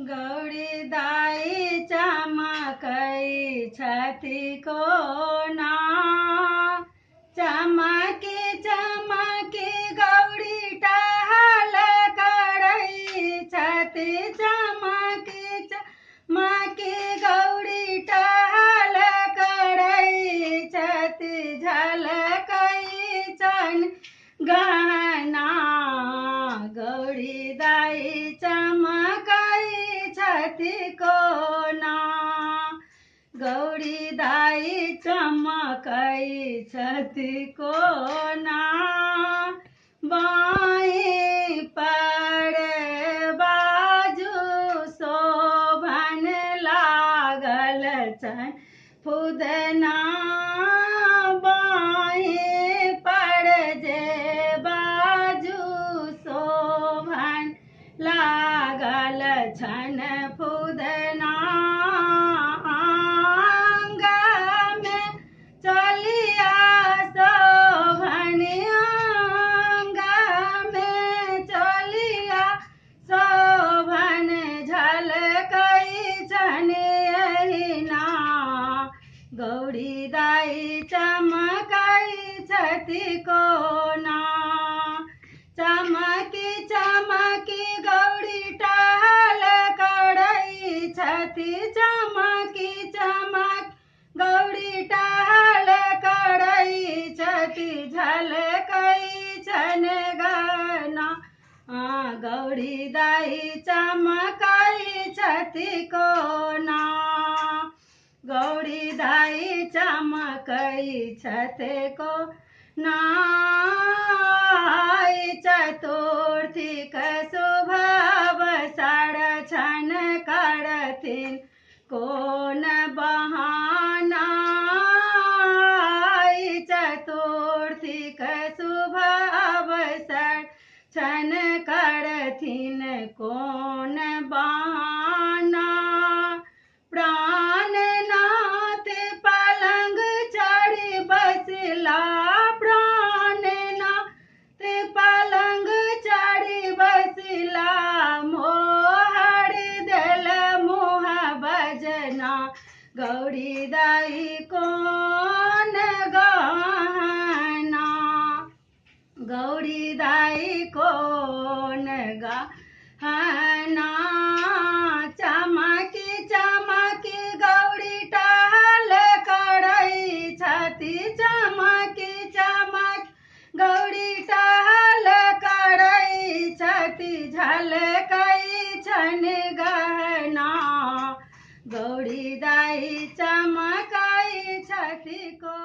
गौरी दाई चमकै छथि कोना, चमकी चमकी गौरी टहल करै छथि, चमकी चमकी गौरी टहल करै छथि, झलकै छनि गहना। गौरी दाई चमकै छथि कोना, गौरी दाई चमकै छथि कोना। बाईं पर बाजू शोभन लागल छनि फुदना, बाईं पर जे बाजू शोभन लागल छनि फुदना। आंगमे चलिया शोभन, आंगमे चलिया शोभन, झलकै छनि एहिना। गौरी दाई चमकै छथि कोना, चमकी चमकी गौरी टहल करै छथि, चमकी चमकी गौरी टहल करै छथि, झलकै छनि गहना। गौरी दाई चमकै छथि कोना, गौरी दाई चमकै छथि कोना। चतुर्थीक शुभ अवसर छनि करथिन कोन बहाना, चतुर्थीक शुभ अवसर छनि करथिन कोन बहाना। प्राणनाथ पलंग चढ़ि बसिला, प्राणनाथ पलंग चढ़ि बसिला, मोहर देल मुँह बजना। गौरी दाई कोन गहना, गौरी दाई कोन गहना। चमकी चमकी गौरी टहल करै छथि, चमकी चमकी गौरी टहल करै छथि, झलकै छनि गहना। गौरी दाई चमकै छथि कोना।